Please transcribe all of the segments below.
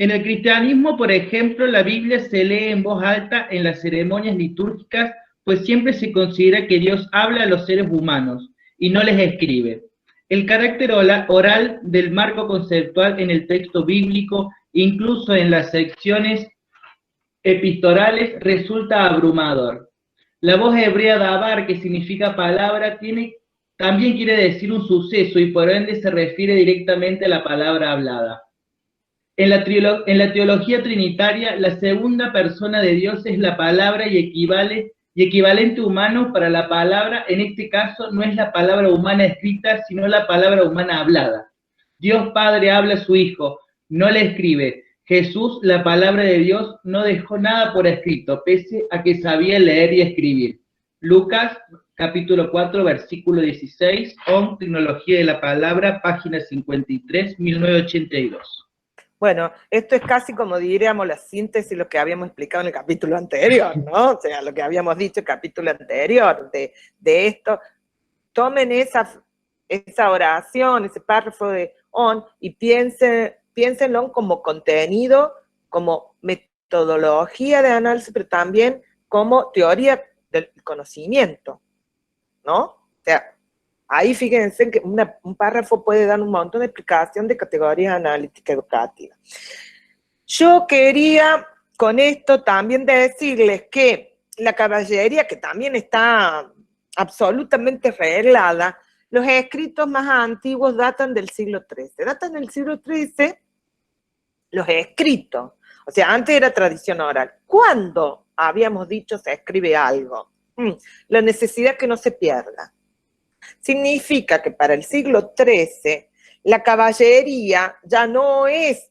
En el cristianismo, por ejemplo, la Biblia se lee en voz alta en las ceremonias litúrgicas, pues siempre se considera que Dios habla a los seres humanos y no les escribe. El carácter oral del marco conceptual en el texto bíblico, incluso en las secciones epistolales, resulta abrumador. La voz hebrea dabar, que significa palabra, también quiere decir un suceso y por ende se refiere directamente a la palabra hablada. En la teología trinitaria, la segunda persona de Dios es la palabra y equivalente humano para la palabra, en este caso, no es la palabra humana escrita, sino la palabra humana hablada. Dios Padre habla a su Hijo, no le escribe. Jesús, la palabra de Dios, no dejó nada por escrito, pese a que sabía leer y escribir. Lucas, capítulo 4, versículo 16, ON, Tecnología de la Palabra, página 53, 1982. Bueno, esto es casi como diríamos la síntesis de lo que habíamos explicado en el capítulo anterior, ¿no? O sea, lo que habíamos dicho en el capítulo anterior de esto. Tomen esa oración, ese párrafo de on y piénsenlo como contenido, como metodología de análisis, pero también como teoría del conocimiento, ¿no? O sea, ahí fíjense que un párrafo puede dar un montón de explicación de categorías analíticas educativas. Yo quería con esto también decirles que la caballería, que también está absolutamente reglada, los escritos más antiguos datan del siglo XIII. Datan del siglo XIII los escritos. O sea, antes era tradición oral. ¿Cuándo habíamos dicho se escribe algo? La necesidad que no se pierda. Significa que para el siglo XIII la caballería ya no es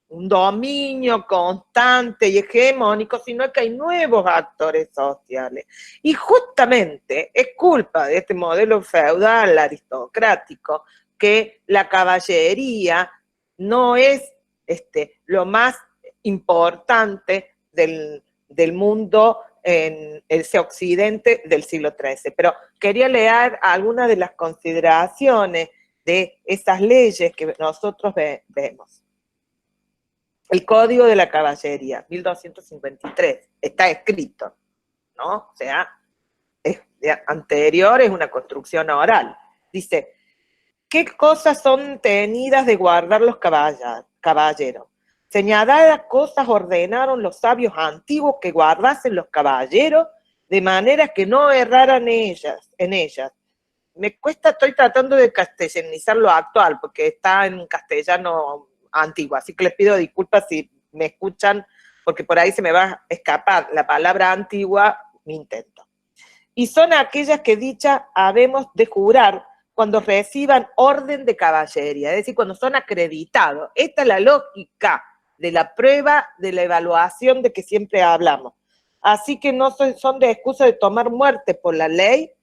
un dominio constante y hegemónico, sino que hay nuevos actores sociales. Y justamente es culpa de este modelo feudal aristocrático que la caballería no es lo más importante del mundo en ese occidente del siglo XIII. Pero quería leer algunas de las consideraciones de esas leyes que nosotros vemos. El Código de la Caballería, 1253, está escrito, ¿no? O sea, es anterior, es una construcción oral. Dice, ¿qué cosas son tenidas de guardar los caballeros? Señaladas cosas ordenaron los sabios antiguos que guardasen los caballeros, de manera que no erraran en ellas. Me cuesta, estoy tratando de castellanizar lo actual, porque está en castellano antiguo, así que les pido disculpas si me escuchan, porque por ahí se me va a escapar la palabra antigua, mi intento. Y son aquellas que dicha habemos de jurar cuando reciban orden de caballería, es decir, cuando son acreditados. Esta es la lógica de la prueba, de la evaluación de que siempre hablamos. Así que no son de excusa de tomar muerte por la ley,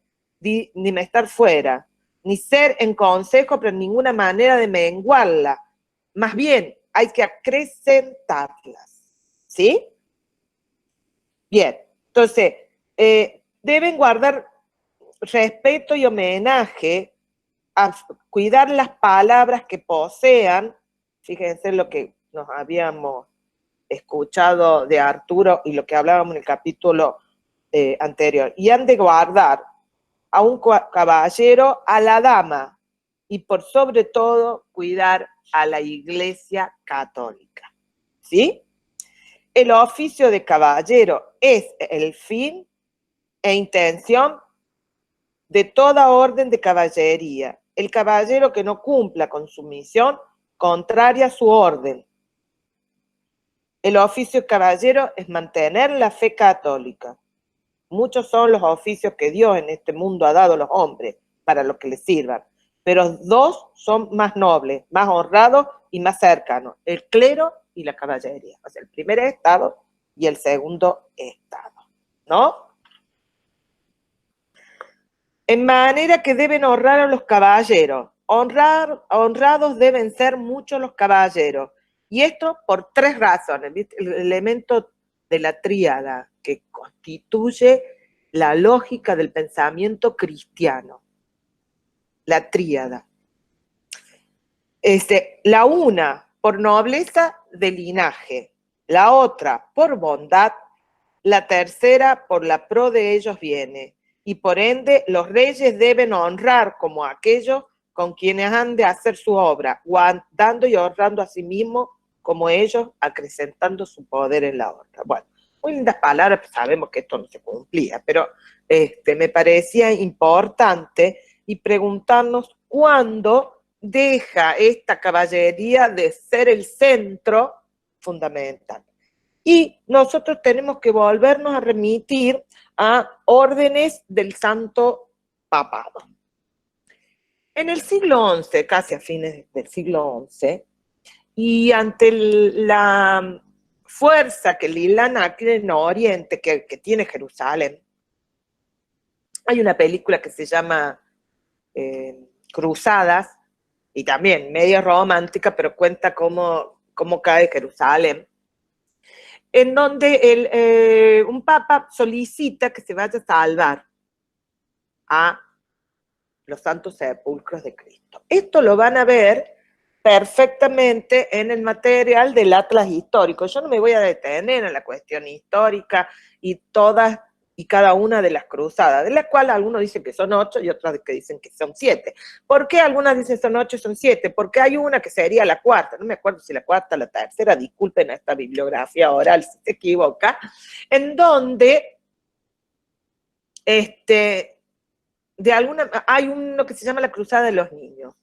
ni estar fuera, ni ser en consejo, pero en ninguna manera de menguarla. Más bien, hay que acrecentarlas, ¿sí? Bien, entonces, deben guardar respeto y homenaje, a cuidar las palabras que posean. Fíjense lo que nos habíamos escuchado de Arturo y lo que hablábamos en el capítulo anterior. Y han de guardar a un caballero, a la dama, y por sobre todo cuidar a la Iglesia Católica, ¿sí? El oficio de caballero es el fin e intención de toda orden de caballería. El caballero que no cumpla con su misión contraria a su orden. El oficio de caballero es mantener la fe católica. Muchos son los oficios que Dios en este mundo ha dado a los hombres para los que les sirvan, pero dos son más nobles, más honrados y más cercanos, el clero y la caballería. O sea, el primer estado y el segundo estado, ¿no? En manera que deben honrar a los caballeros. Honrados deben ser muchos los caballeros. Y esto por tres razones, ¿viste? El elemento de la tríada que constituye la lógica del pensamiento cristiano. La tríada. La una por nobleza de linaje, la otra por bondad, la tercera por la pro de ellos viene, y por ende los reyes deben honrar como aquellos con quienes han de hacer su obra, dando y honrando a sí mismos como ellos, acrecentando su poder en la honra. Bueno, muy lindas palabras, pues sabemos que esto no se cumplía, pero me parecía importante y preguntarnos cuándo deja esta caballería de ser el centro fundamental. Y nosotros tenemos que volvernos a remitir a órdenes del Santo Papado. En el siglo XI, casi a fines del siglo XI, y ante la fuerza que Lilana en Oriente, que tiene Jerusalén, hay una película que se llama Cruzadas, y también medio romántica, pero cuenta cómo cae Jerusalén, en donde un papa solicita que se vaya a salvar a los santos sepulcros de Cristo. Esto lo van a ver perfectamente en el material del Atlas histórico. Yo no me voy a detener en la cuestión histórica y todas y cada una de las cruzadas, de las cuales algunos dicen que son 8 y otros que dicen que son 7. ¿Por qué algunas dicen son 8 y son 7? Porque hay una que sería la cuarta, no me acuerdo si la cuarta o la tercera, disculpen a esta bibliografía oral si se equivoca, en donde hay uno que se llama la Cruzada de los Niños,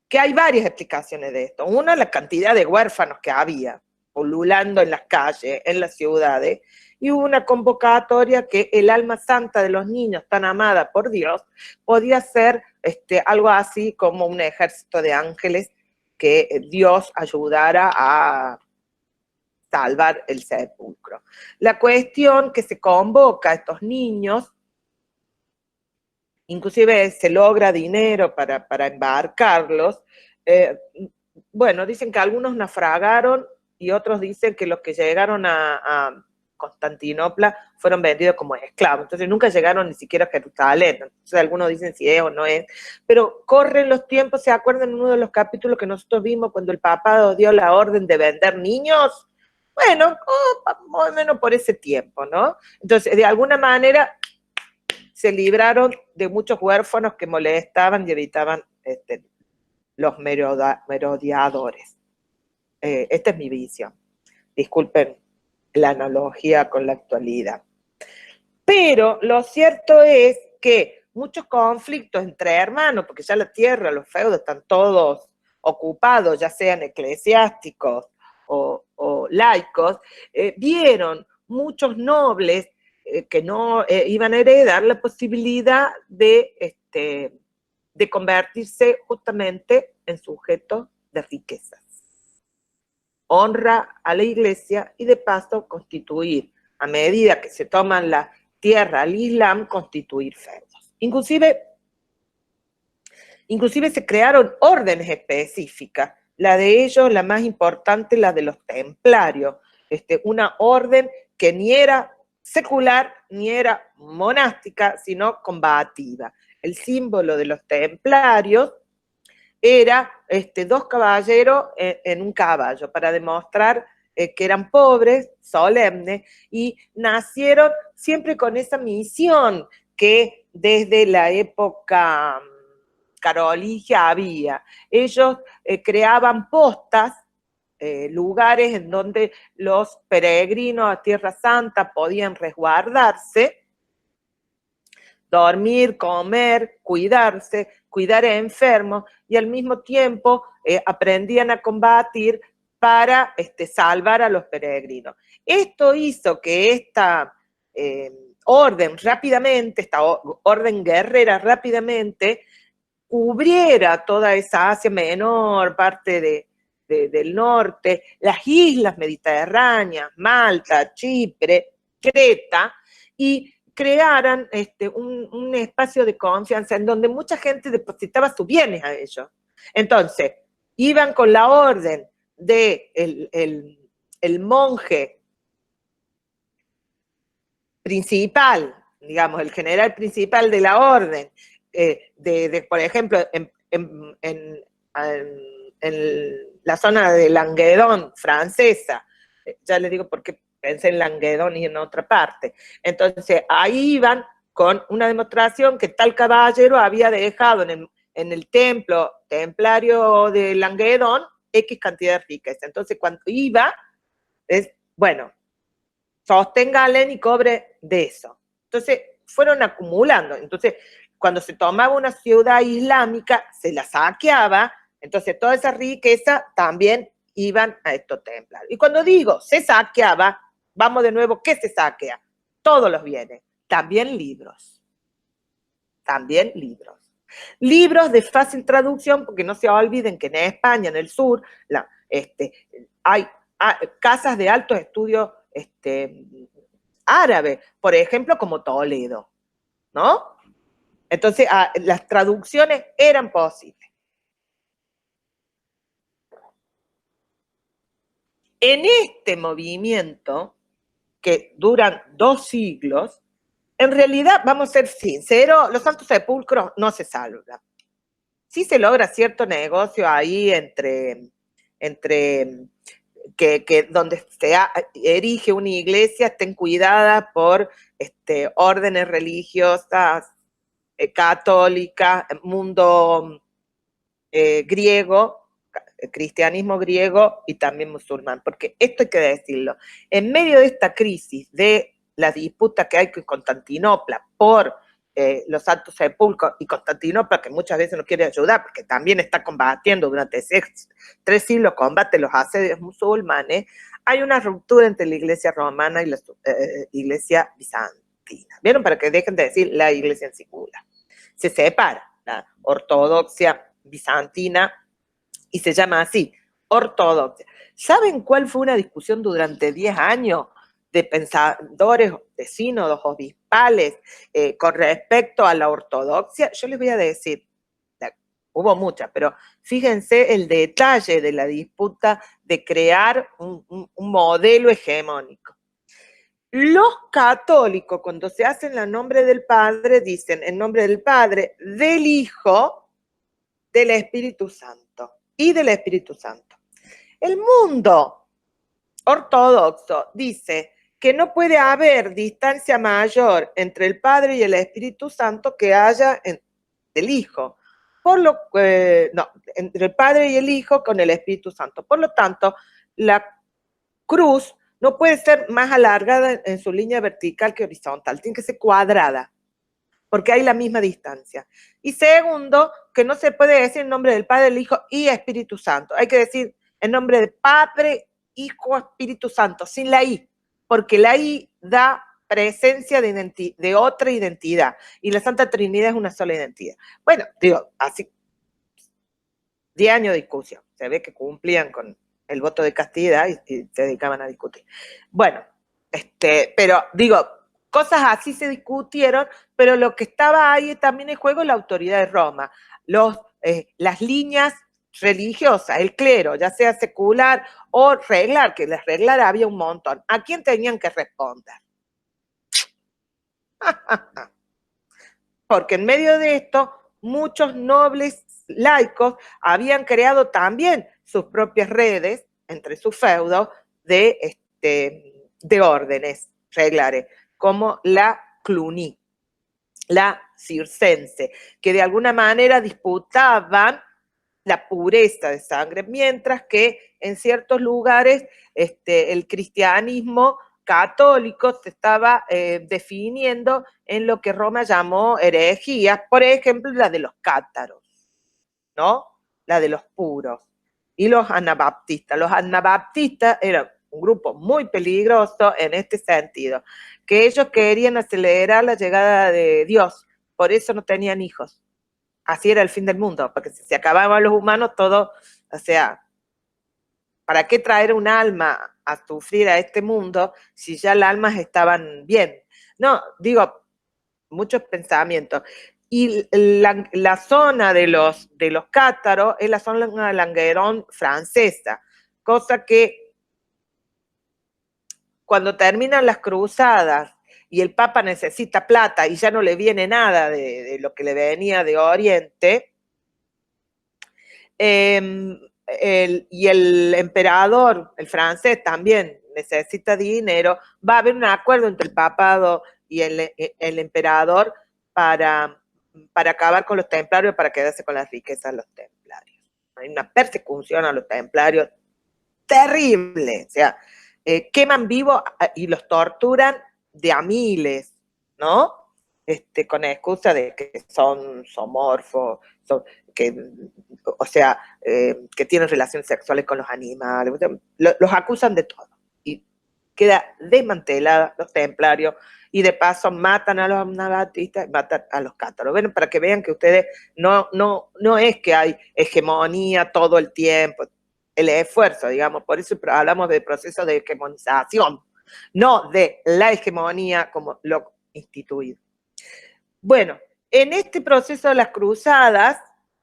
que hay varias explicaciones de esto. Una, la cantidad de huérfanos que había, pululando en las calles, en las ciudades, y hubo una convocatoria que el alma santa de los niños, tan amada por Dios, podía ser algo así como un ejército de ángeles que Dios ayudara a salvar el sepulcro. La cuestión que se convoca a estos niños, inclusive se logra dinero para embarcarlos. Bueno, dicen que algunos naufragaron y otros dicen que los que llegaron a Constantinopla fueron vendidos como esclavos. Entonces nunca llegaron ni siquiera a Jerusalén. Entonces algunos dicen si es o no es. Pero corren los tiempos, ¿se acuerdan en uno de los capítulos que nosotros vimos cuando el papado dio la orden de vender niños? Bueno, más o menos por ese tiempo, ¿no? Entonces, de alguna manera se libraron de muchos huérfanos que molestaban y evitaban los merodeadores. Esta es mi visión. Disculpen la analogía con la actualidad. Pero lo cierto es que muchos conflictos entre hermanos, porque ya la tierra, los feudos están todos ocupados, ya sean eclesiásticos o laicos, vieron muchos nobles que no iban a heredar la posibilidad de convertirse justamente en sujetos de riquezas. Honra a la iglesia y de paso constituir, a medida que se toman la tierra al Islam, constituir feudos. Inclusive se crearon órdenes específicas, la de ellos, la más importante, la de los templarios, una orden que ni era secular ni era monástica, sino combativa. El símbolo de los templarios era dos caballeros en un caballo, para demostrar que eran pobres, solemnes, y nacieron siempre con esa misión que desde la época carolingia había. Ellos creaban postas, lugares en donde los peregrinos a Tierra Santa podían resguardarse, dormir, comer, cuidarse, cuidar a enfermos, y al mismo tiempo aprendían a combatir para salvar a los peregrinos. Esto hizo que esta orden rápidamente, esta orden guerrera rápidamente, cubriera toda esa Asia Menor, parte del norte, las islas mediterráneas, Malta, Chipre, Creta, y crearan un espacio de confianza en donde mucha gente depositaba sus bienes a ellos. Entonces, iban con la orden de el monje principal, digamos, el general principal de la orden, por ejemplo, la zona de Languedón francesa, ya les digo por qué pensé en Languedón y en otra parte. Entonces, ahí iban con una demostración que tal caballero había dejado en el templo templario de Languedón X cantidad de riqueza. Entonces, cuando iba, bueno, sosténgale y cobre de eso. Entonces, fueron acumulando. Entonces, cuando se tomaba una ciudad islámica, se la saqueaba, entonces toda esa riqueza también iban a estos templos. Y cuando digo se saqueaba, vamos de nuevo, ¿qué se saquea? Todos los bienes, también libros. También libros. Libros de fácil traducción, porque no se olviden que en España, en el sur, hay casas de altos estudios árabes, por ejemplo, como Toledo, ¿no? Entonces, las traducciones eran posibles. En este movimiento, que duran 2 siglos, en realidad, vamos a ser sinceros, los santos sepulcros no se salvan. Sí se logra cierto negocio ahí entre que donde se erige una iglesia estén cuidadas por órdenes religiosas, católicas, mundo griego, cristianismo griego y también musulmán, porque esto hay que decirlo. En medio de esta crisis de la disputa que hay con Constantinopla por los santos sepulcros, y Constantinopla que muchas veces no quiere ayudar porque también está combatiendo durante 3 siglos, combate los asedios musulmanes, hay una ruptura entre la iglesia romana y la iglesia bizantina. ¿Vieron? Para que dejen de decir la iglesia en singular. Se separa la ortodoxia bizantina y se llama así, ortodoxia. ¿Saben cuál fue una discusión durante 10 años de pensadores, de sínodos obispales con respecto a la ortodoxia? Yo les voy a decir, hubo muchas, pero fíjense el detalle de la disputa de crear un modelo hegemónico. Los católicos, cuando se hacen el nombre del Padre, dicen en nombre del Padre, del Hijo, del Espíritu Santo y del Espíritu Santo. El mundo ortodoxo dice que no puede haber distancia mayor entre el Padre y el Espíritu Santo que haya del Hijo. No, entre el Padre y el Hijo con el Espíritu Santo. Por lo tanto, la cruz no puede ser más alargada en su línea vertical que horizontal, tiene que ser cuadrada, porque hay la misma distancia. Y segundo, que no se puede decir en nombre del Padre, el Hijo y Espíritu Santo. Hay que decir en nombre del Padre, Hijo, Espíritu Santo, sin la I, porque la I da presencia de otra identidad, y la Santa Trinidad es una sola identidad. Bueno, digo, así, 10 años de discusión. Se ve que cumplían con el voto de castidad y se dedicaban a discutir. Bueno, pero digo, cosas así se discutieron, pero lo que estaba ahí también en juego es la autoridad de Roma, las líneas religiosas, el clero, ya sea secular o reglar, que les reglar había un montón. ¿A quién tenían que responder? Porque en medio de esto, muchos nobles laicos habían creado también sus propias redes entre sus feudos de órdenes reglares, como la Cluny, la circense, que de alguna manera disputaban la pureza de sangre, mientras que en ciertos lugares el cristianismo católico se estaba definiendo en lo que Roma llamó herejías, por ejemplo, la de los cátaros, ¿no? La de los puros. Y los anabaptistas. Los anabaptistas eran un grupo muy peligroso en este sentido, que ellos querían acelerar la llegada de Dios, por eso no tenían hijos. Así era el fin del mundo, porque si se acababan los humanos, todo, o sea, ¿para qué traer un alma a sufrir a este mundo si ya las almas estaban bien? No, digo, muchos pensamientos. Y la zona de los cátaros es la zona de Languedón francesa, cosa que cuando terminan las cruzadas y el Papa necesita plata y ya no le viene nada de lo que le venía de Oriente, y el emperador, el francés, también necesita dinero, va a haber un acuerdo entre el papado y el emperador para acabar con los templarios, para quedarse con las riquezas de los templarios. Hay una persecución a los templarios terrible, o sea, queman vivos y los torturan de a miles, ¿no? Con la excusa de que son zoomorfos, o sea, que tienen relaciones sexuales con los animales, los acusan de todo. Y queda desmantelada los templarios, y de paso matan a los anabatistas, matan a los cátaros. Bueno, para que vean que ustedes no es que hay hegemonía todo el tiempo, el esfuerzo, digamos, por eso hablamos del proceso de hegemonización, no de la hegemonía como lo instituido. Bueno, en este proceso de las cruzadas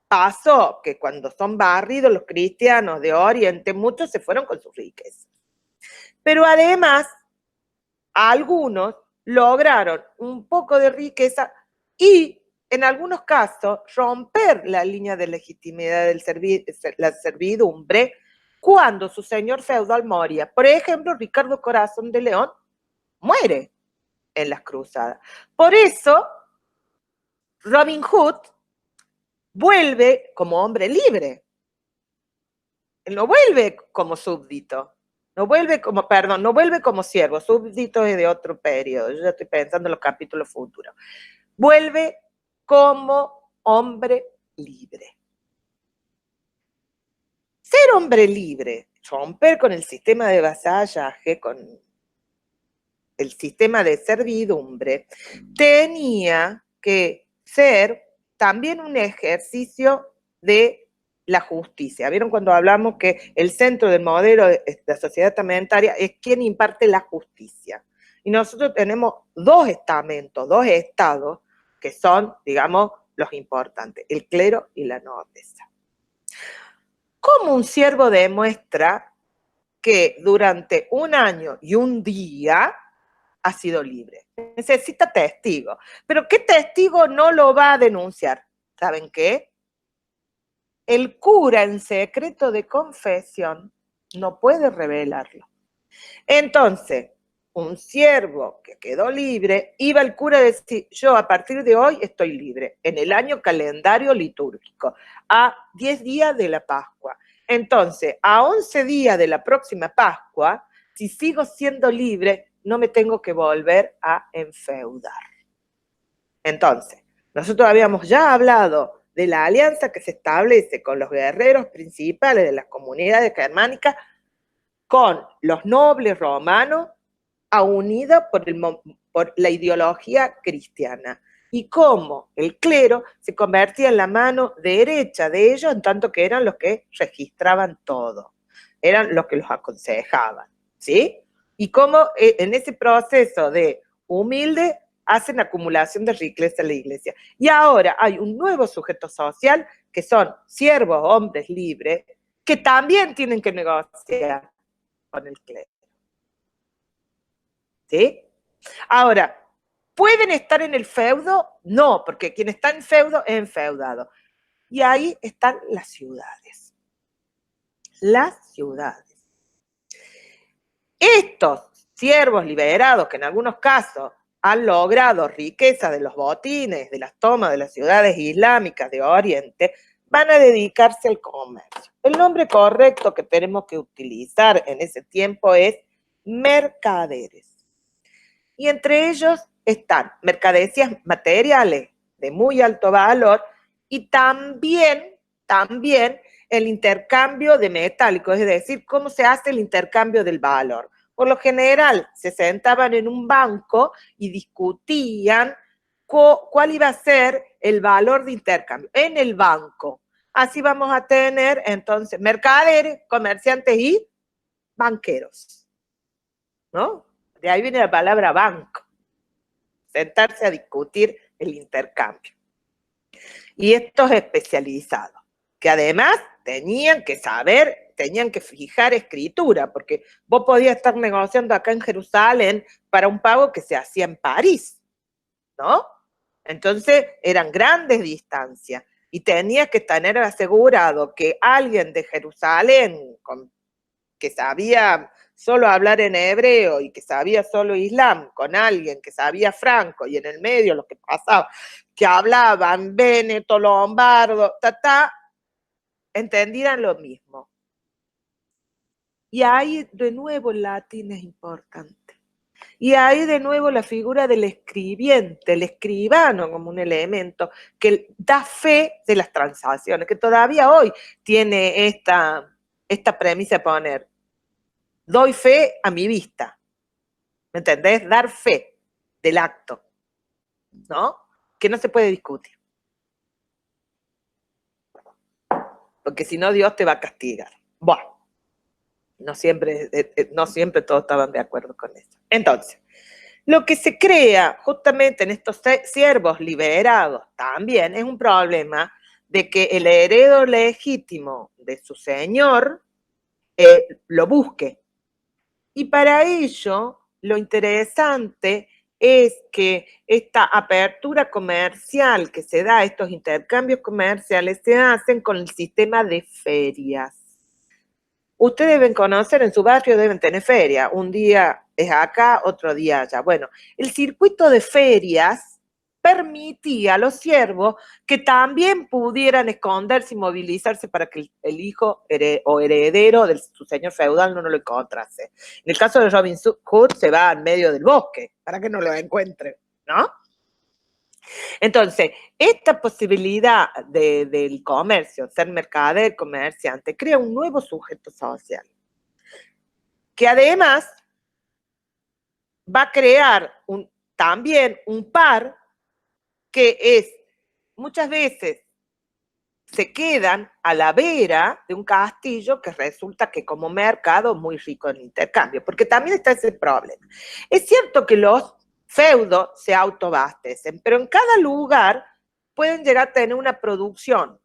pasó que cuando son barridos los cristianos de Oriente, muchos se fueron con sus riquezas. Pero además, algunos lograron un poco de riqueza y, en algunos casos, romper la línea de legitimidad de la servidumbre cuando su señor feudal moría. Por ejemplo, Ricardo Corazón de León muere en las cruzadas. Por eso, Robin Hood vuelve como hombre libre. Él no vuelve como súbdito. No vuelve como siervo. Súbdito es de otro periodo. Yo ya estoy pensando en los capítulos futuros. Vuelve como hombre libre. Ser hombre libre, romper con el sistema de vasallaje, con el sistema de servidumbre, tenía que ser también un ejercicio de la justicia. ¿Vieron cuando hablamos que el centro del modelo de la sociedad testamentaria es quien imparte la justicia? Y nosotros tenemos dos estamentos, dos estados que son, digamos, los importantes, el clero y la nobleza. ¿Cómo un siervo demuestra que durante un año y un día ha sido libre? Necesita testigo. ¿Pero qué testigo no lo va a denunciar? ¿Saben qué? El cura en secreto de confesión no puede revelarlo. Entonces, un siervo que quedó libre, iba el cura a decir, yo a partir de hoy estoy libre, en el año calendario litúrgico, a 10 días de la Pascua. Entonces, a 11 días de la próxima Pascua, si sigo siendo libre, no me tengo que volver a enfeudar. Entonces, nosotros habíamos ya hablado de la alianza que se establece con los guerreros principales de las comunidades germánicas, con los nobles romanos, unida por la ideología cristiana, y cómo el clero se convertía en la mano derecha de ellos, en tanto que eran los que registraban todo, eran los que los aconsejaban, ¿sí? Y cómo en ese proceso de humilde hacen acumulación de riqueza en la iglesia. Y ahora hay un nuevo sujeto social, que son siervos, hombres libres, que también tienen que negociar con el clero. ¿Sí? Ahora, ¿pueden estar en el feudo? No, porque quien está en feudo es enfeudado. Y ahí están las ciudades. Las ciudades. Estos siervos liberados, que en algunos casos han logrado riqueza de los botines, de las tomas de las ciudades islámicas de Oriente, van a dedicarse al comercio. El nombre correcto que tenemos que utilizar en ese tiempo es mercaderes. Y entre ellos están mercaderías materiales de muy alto valor y también el intercambio de metálicos, es decir, cómo se hace el intercambio del valor. Por lo general, se sentaban en un banco y discutían cuál iba a ser el valor de intercambio en el banco. Así vamos a tener, entonces, mercaderes, comerciantes y banqueros, ¿no? De ahí viene la palabra banco. Sentarse a discutir el intercambio. Y estos especializados, que además tenían que saber, tenían que fijar escritura, porque vos podías estar negociando acá en Jerusalén para un pago que se hacía en París, ¿no? Entonces eran grandes distancias. y tenía que tener asegurado que alguien de Jerusalén, que sabía solo hablar en hebreo y que sabía solo islam, con alguien que sabía franco, y en el medio lo que pasaba, que hablaban véneto, lombardo, entendieran lo mismo. Y ahí de nuevo el latín es importante. Y ahí de nuevo la figura del escribiente, el escribano como un elemento que da fe de las transacciones, que todavía hoy tiene esta premisa de poner, doy fe a mi vista, ¿me entendés? Dar fe del acto, ¿no? Que no se puede discutir. Porque si no, Dios te va a castigar. Bueno, no siempre todos estaban de acuerdo con eso. Entonces, lo que se crea justamente en estos siervos liberados también es un problema de que el heredero legítimo de su señor lo busque. Y para ello, lo interesante es que esta apertura comercial que se da, estos intercambios comerciales, se hacen con el sistema de ferias. Ustedes deben conocer, en su barrio deben tener feria. Un día es acá, otro día allá. Bueno, el circuito de ferias permitía a los siervos que también pudieran esconderse y movilizarse para que el hijo o heredero de su señor feudal no lo encontrase. En el caso de Robin Hood se va al medio del bosque para que no lo encuentre, ¿no? Entonces, esta posibilidad del comercio, ser mercader, comerciante, crea un nuevo sujeto social, que además va a crear también un par que es, muchas veces se quedan a la vera de un castillo que resulta que como mercado muy rico en intercambio, porque también está ese problema. Es cierto que los feudos se autoabastecen, pero en cada lugar pueden llegar a tener una producción,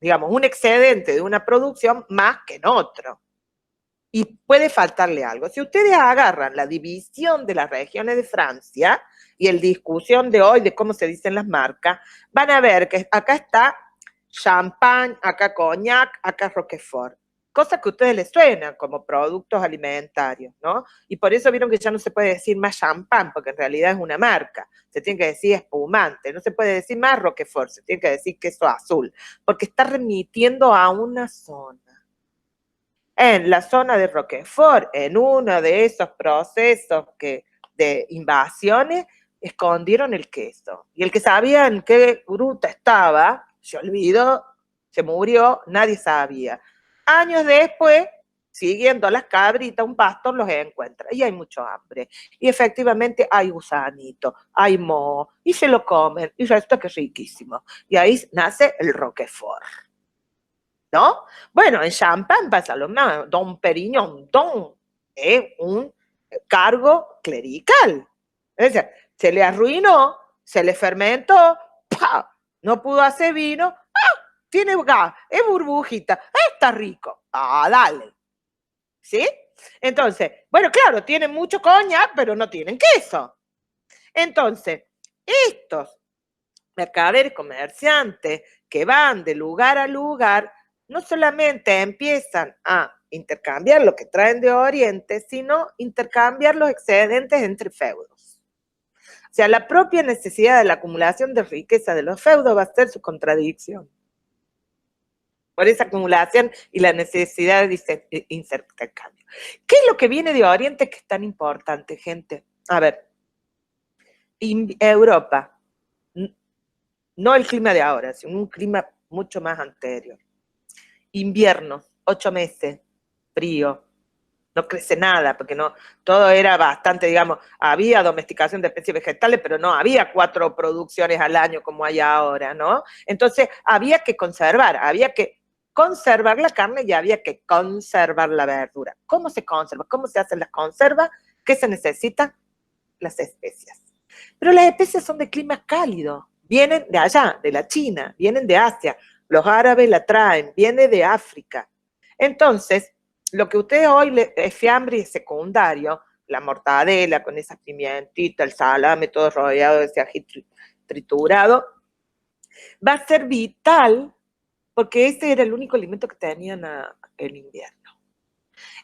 digamos, un excedente de una producción más que en otro. Y puede faltarle algo. Si ustedes agarran la división de las regiones de Francia y el discusión de hoy de cómo se dicen las marcas, van a ver que acá está champagne, acá cognac, acá roquefort. Cosas que a ustedes les suenan como productos alimentarios, ¿no? Y por eso vieron que ya no se puede decir más champán, porque en realidad es una marca. Se tiene que decir espumante. No se puede decir más roquefort, se tiene que decir queso azul, porque está remitiendo a una zona. En la zona de Roquefort, en uno de esos procesos de invasiones, escondieron el queso. Y el que sabía en qué gruta estaba, se olvidó, se murió, nadie sabía. Años después, siguiendo a las cabritas, un pastor los encuentra y hay mucho hambre. Y efectivamente hay gusanito, hay moho, y se lo comen, y resulta que es riquísimo. Y ahí nace el Roquefort, ¿no? Bueno, en Champagne pasa lo mismo. Don Perignon, don es un cargo clerical. Es decir, se le arruinó, se le fermentó, ¡pah! No pudo hacer vino, tiene gas, es burbujita, está rico, dale. ¿Sí? Entonces, bueno, claro, tienen mucho coñac, pero no tienen queso. Entonces, estos mercaderes comerciantes que van de lugar a lugar, no solamente empiezan a intercambiar lo que traen de Oriente, sino intercambiar los excedentes entre feudos. O sea, la propia necesidad de la acumulación de riqueza de los feudos va a ser su contradicción. Por esa acumulación y la necesidad de intercambio. ¿Qué es lo que viene de Oriente que es tan importante, gente? A ver, Europa, no el clima de ahora, sino un clima mucho más anterior. Invierno, 8 meses, frío, no crece nada, porque no, todo era bastante, digamos, había domesticación de especies vegetales, pero no había 4 producciones al año como hay ahora, ¿no? Entonces había que conservar la carne y había que conservar la verdura. ¿Cómo se conserva? ¿Cómo se hacen las conservas? ¿Qué se necesita? Las especias. Pero las especias son de clima cálido, vienen de allá, de la China, vienen de Asia, los árabes la traen, viene de África. Entonces, lo que ustedes hoy es fiambre secundario, la mortadela con esas pimientitas, el salame todo rodeado de ese ají triturado, va a ser vital porque ese era el único alimento que tenían en invierno.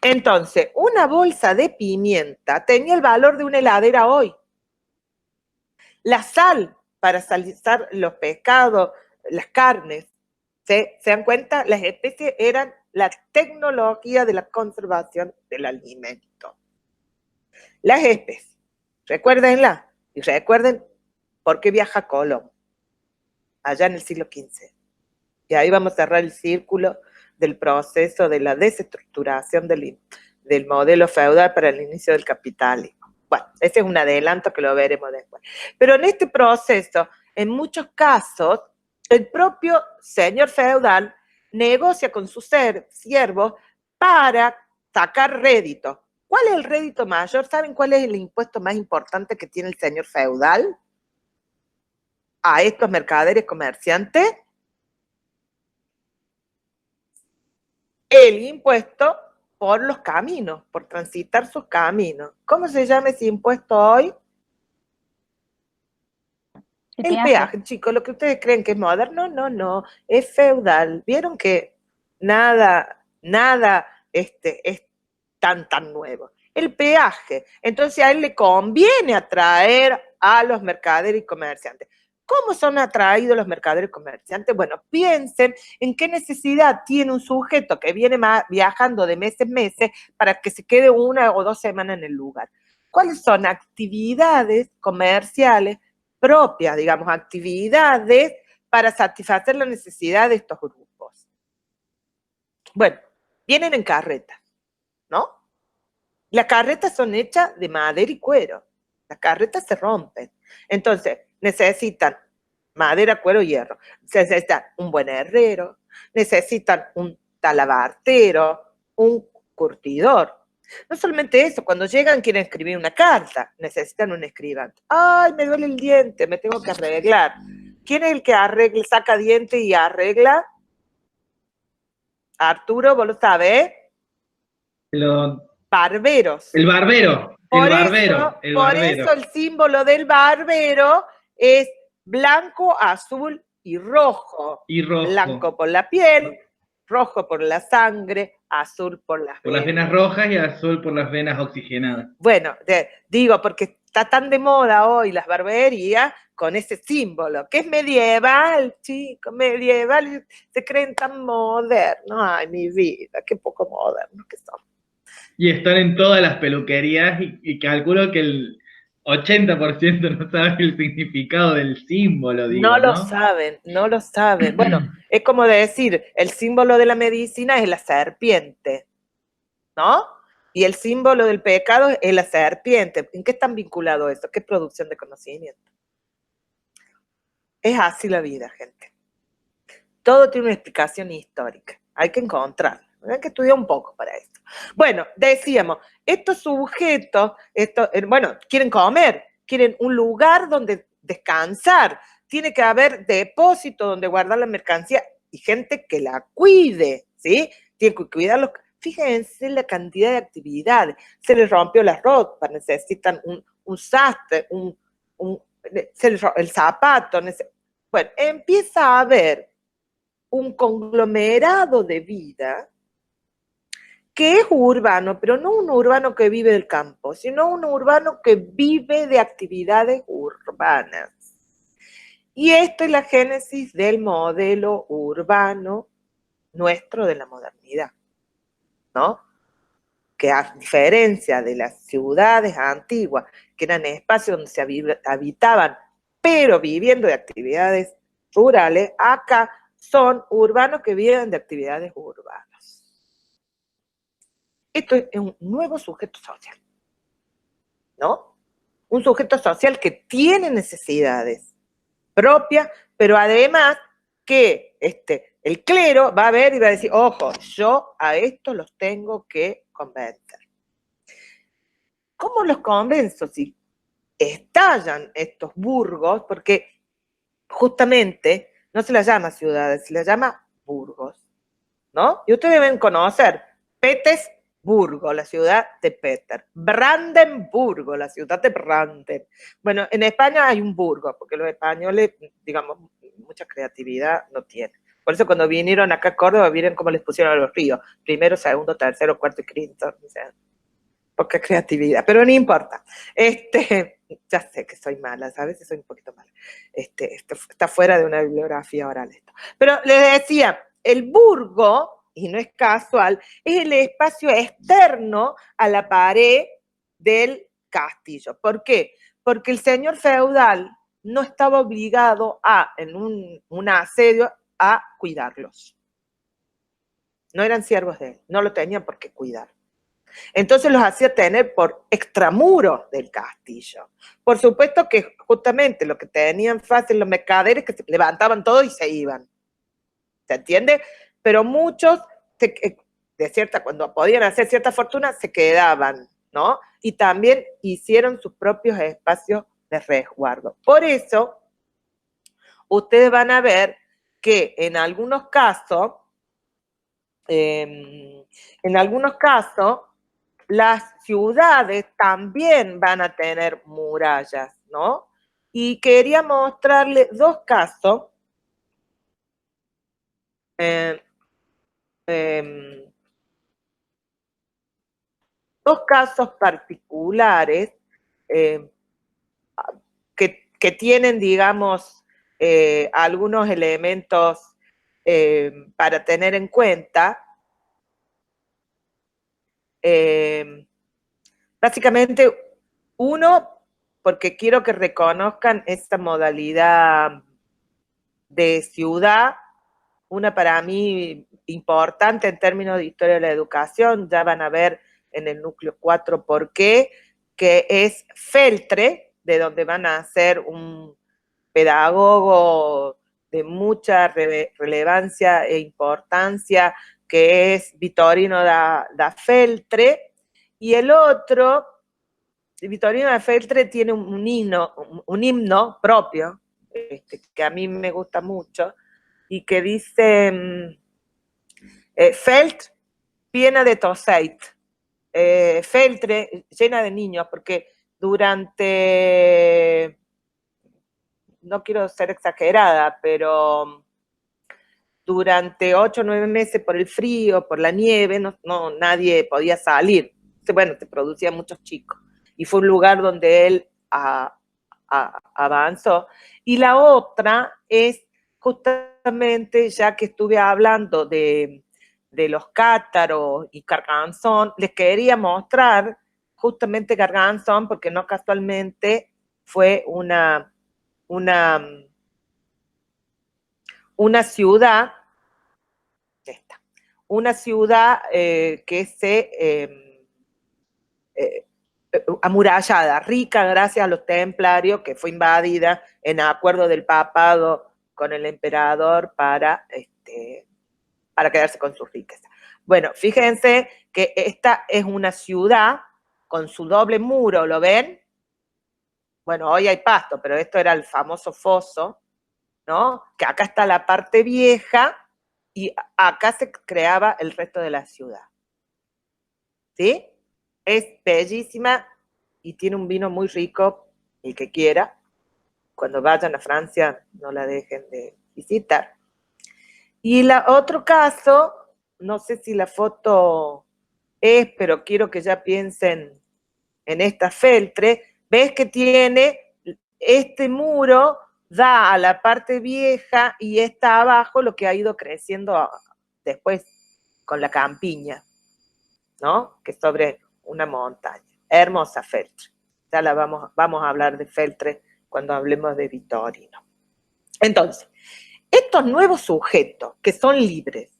Entonces, una bolsa de pimienta tenía el valor de una heladera hoy. La sal para salizar los pescados, las carnes, ¿se dan cuenta? Las especies eran la tecnología de la conservación del alimento. Las especies, recuérdenla, y recuerden por qué viaja Colón, allá en el siglo XV. Y ahí vamos a cerrar el círculo del proceso de la desestructuración del modelo feudal para el inicio del capitalismo. Bueno, ese es un adelanto que lo veremos después. Pero en este proceso, en muchos casos, el propio señor feudal negocia con sus siervos para sacar rédito. ¿Cuál es el rédito mayor? ¿Saben cuál es el impuesto más importante que tiene el señor feudal a estos mercaderes comerciantes? El impuesto por los caminos, por transitar sus caminos. ¿Cómo se llama ese impuesto hoy? El peaje, chicos. Lo que ustedes creen que es moderno, no, es feudal. ¿Vieron que nada es tan nuevo? El peaje. Entonces a él le conviene atraer a los mercaderes y comerciantes. ¿Cómo son atraídos los mercaderes y comerciantes? Bueno, piensen en qué necesidad tiene un sujeto que viene viajando de meses en meses para que se quede 1 o 2 semanas en el lugar. ¿Cuáles son actividades comerciales propias, digamos, actividades para satisfacer la necesidad de estos grupos? Bueno, vienen en carretas, ¿no? Las carretas son hechas de madera y cuero. Las carretas se rompen. Entonces, necesitan madera, cuero, hierro. Necesitan un buen herrero, necesitan un talabartero, un curtidor. No solamente eso, cuando llegan quieren escribir una carta, necesitan un escribante. Ay, me duele el diente, me tengo que arreglar. ¿Quién es el que arregla, saca diente y arregla? Arturo, ¿vos lo sabés? Barberos. El barbero. Por eso el símbolo del barbero es blanco, azul y rojo. Blanco por la piel, rojo por la sangre, azul por las venas. Por las venas rojas y azul por las venas oxigenadas. Bueno, digo, porque está tan de moda hoy las barberías con ese símbolo, que es medieval, chicos, medieval, se creen tan modernos. Ay, mi vida, qué poco modernos que son. Y están en todas las peluquerías y calculo que el 80% no sabe el significado del símbolo, digo, no lo saben, no lo saben. Bueno, es como decir, el símbolo de la medicina es la serpiente, ¿no? Y el símbolo del pecado es la serpiente. ¿En qué están vinculados eso? ¿Qué producción de conocimiento? Es así la vida, gente. Todo tiene una explicación histórica. Hay que encontrarla. Hay que estudiar un poco para esto. Bueno, decíamos, estos sujetos, bueno, quieren comer, quieren un lugar donde descansar, tiene que haber depósito donde guardar la mercancía y gente que la cuide, ¿sí? Tienen que cuidarlos. Fíjense la cantidad de actividades. Se les rompió la ropa, necesitan un sastre, el zapato. Bueno, empieza a haber un conglomerado de vida que es urbano, pero no un urbano que vive del campo, sino un urbano que vive de actividades urbanas. Y esto es la génesis del modelo urbano nuestro de la modernidad, ¿no? Que a diferencia de las ciudades antiguas, que eran espacios donde se habitaban, pero viviendo de actividades rurales, acá son urbanos que viven de actividades urbanas. Esto es un nuevo sujeto social, ¿no? Un sujeto social que tiene necesidades propias, pero además que el clero va a ver y va a decir, ojo, yo a estos los tengo que convencer. ¿Cómo los convenzo? Si estallan estos burgos, porque justamente no se las llama ciudades, se las llama burgos, ¿no? Y ustedes deben conocer Petersburgo, la ciudad de Peter. Brandenburgo, la ciudad de Branden. Bueno, en España hay un burgo, porque los españoles, digamos, mucha creatividad no tienen. Por eso cuando vinieron acá a Córdoba, vieron cómo les pusieron a los ríos. Primero, segundo, tercero, cuarto y quinto. O sea, poca creatividad, pero no importa. Ya sé que soy mala, a veces soy un poquito mala. Esto está fuera de una bibliografía oral esto. Pero les decía, el burgo, y no es casual, es el espacio externo a la pared del castillo. ¿Por qué? Porque el señor feudal no estaba obligado en un asedio, a cuidarlos. No eran siervos de él, no lo tenían por qué cuidar. Entonces los hacía tener por extramuros del castillo. Por supuesto que justamente lo que tenían fácil los mercaderes que se levantaban todo y se iban. ¿Se entiende? Pero muchos, cuando podían hacer cierta fortuna, se quedaban, ¿no? Y también hicieron sus propios espacios de resguardo. Por eso, ustedes van a ver que en algunos casos, las ciudades también van a tener murallas, ¿no? Y quería mostrarles dos casos. Dos casos particulares que tienen, digamos, algunos elementos para tener en cuenta. Básicamente, uno, porque quiero que reconozcan esta modalidad de ciudad, una para mí importante en términos de historia de la educación, ya van a ver en el núcleo 4 por qué, que es Feltre, de donde van a ser un pedagogo de mucha relevancia e importancia, que es Vittorino da Feltre, y el otro, Vittorino da Feltre tiene un himno propio, que a mí me gusta mucho, y que dice, Felt piena de Toseit, Feltre llena de niños, porque durante, no quiero ser exagerada, pero durante 8 o 9 meses por el frío, por la nieve, nadie podía salir. Bueno, se producían muchos chicos. Y fue un lugar donde él avanzó. Y la otra es justamente, ya que estuve hablando de los cátaros y Carcansón, les quería mostrar justamente Carcansón, porque no casualmente fue una ciudad, que se amurallada, rica gracias a los templarios, que fue invadida en acuerdo del papado con el emperador para quedarse con sus riquezas. Bueno, fíjense que esta es una ciudad con su doble muro, ¿lo ven? Bueno, hoy hay pasto, pero esto era el famoso foso, ¿no? Que acá está la parte vieja y acá se creaba el resto de la ciudad. ¿Sí? Es bellísima y tiene un vino muy rico, el que quiera. Cuando vayan a Francia, no la dejen de visitar. Y el otro caso, no sé si la foto es, pero quiero que ya piensen en esta Feltre. ¿Ves que tiene este muro? Da a la parte vieja y está abajo lo que ha ido creciendo después con la campiña, ¿no? Que es sobre una montaña. Hermosa Feltre. Ya vamos a hablar de Feltre cuando hablemos de Vittorino. Entonces, estos nuevos sujetos que son libres,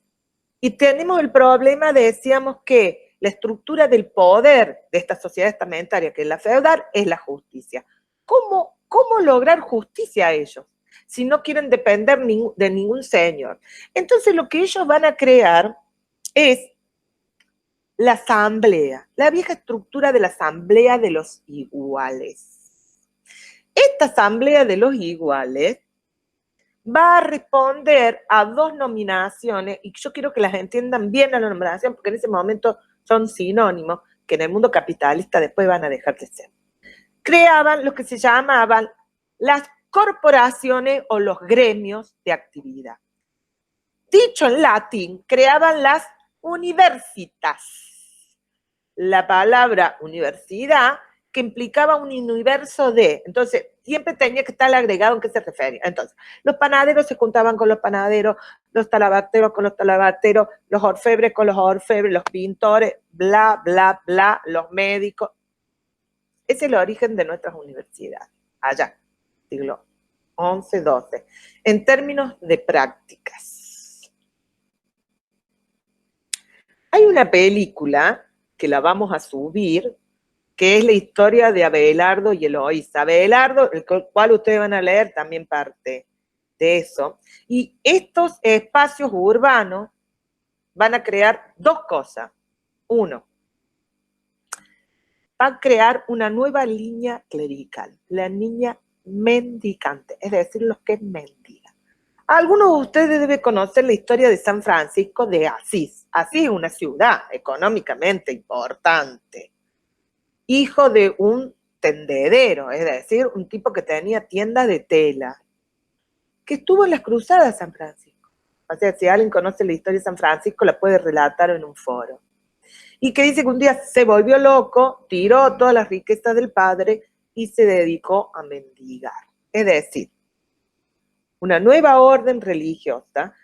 y tenemos el problema, decíamos que la estructura del poder de esta sociedad estamentaria, que es la feudal, es la justicia. ¿Cómo lograr justicia a ellos si no quieren depender de ningún señor? Entonces lo que ellos van a crear es la asamblea, la vieja estructura de la asamblea de los iguales. Esta asamblea de los iguales va a responder a dos nominaciones, y yo quiero que las entiendan bien las nominaciones, porque en ese momento son sinónimos, que en el mundo capitalista después van a dejar de ser. Creaban lo que se llamaban las corporaciones o los gremios de actividad. Dicho en latín, creaban las universitas. La palabra universidad que implicaba un universo de, entonces siempre tenía que estar agregado en qué se refería. Entonces, los panaderos se juntaban con los panaderos, los talabarteros con los talabarteros, los orfebres con los orfebres, los pintores, bla, bla, bla, los médicos. Ese es el origen de nuestras universidades, allá, siglo XI, XII, en términos de prácticas. Hay una película que la vamos a subir, que es la historia de Abelardo y Eloísa. Abelardo, el cual ustedes van a leer también parte de eso. Y estos espacios urbanos van a crear dos cosas. Uno, va a crear una nueva línea clerical, la niña mendicante, es decir, los que mendigan. Algunos de ustedes deben conocer la historia de San Francisco de Asís. Asís es una ciudad económicamente importante. Hijo de un tendedero, es decir, un tipo que tenía tiendas de tela, que estuvo en las cruzadas San Francisco. O sea, si alguien conoce la historia de San Francisco, la puede relatar en un foro. Y que dice que un día se volvió loco, tiró todas las riquezas del padre y se dedicó a mendigar. Es decir, una nueva orden religiosa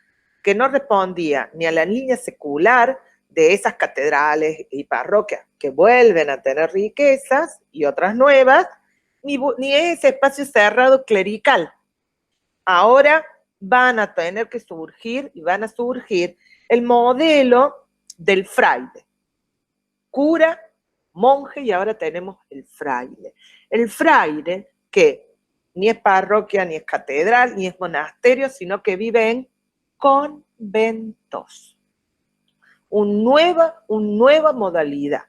que no respondía ni a la línea secular de esas catedrales y parroquias que vuelven a tener riquezas y otras nuevas, ni ese espacio cerrado clerical. Ahora van a tener que surgir y van a surgir el modelo del fraile. Cura, monje y ahora tenemos el fraile. El fraile que ni es parroquia, ni es catedral, ni es monasterio, sino que vive en conventos. Una nueva modalidad,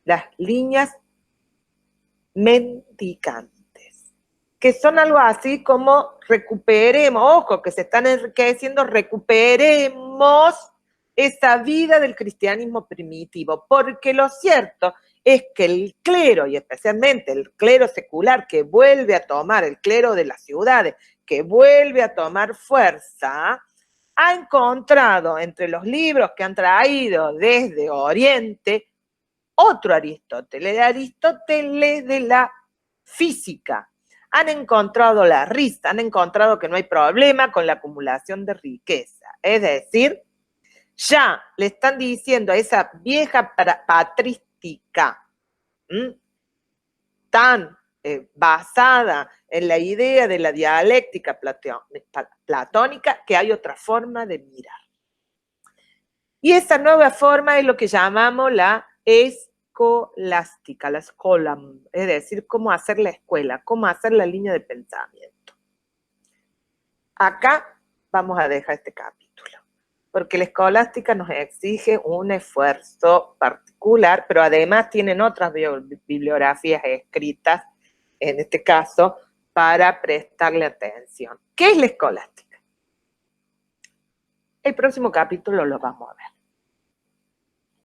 las líneas mendicantes, que son algo así como recuperemos, ojo, que se están enriqueciendo, recuperemos esa vida del cristianismo primitivo, porque lo cierto es que el clero, y especialmente el clero secular que vuelve a tomar, el clero de las ciudades, que vuelve a tomar fuerza, ha encontrado entre los libros que han traído desde Oriente otro Aristóteles, el Aristóteles de la física. Han encontrado la risa, han encontrado que no hay problema con la acumulación de riqueza. Es decir, ya le están diciendo a esa vieja patrística tan basada en la idea de la dialéctica platónica, que hay otra forma de mirar. Y esa nueva forma es lo que llamamos la escolástica, la escolam, es decir, cómo hacer la escuela, cómo hacer la línea de pensamiento. Acá vamos a dejar este capítulo, porque la escolástica nos exige un esfuerzo particular, pero además tienen otras bibliografías escritas, en este caso, para prestarle atención. ¿Qué es la escolástica? El próximo capítulo lo vamos a ver.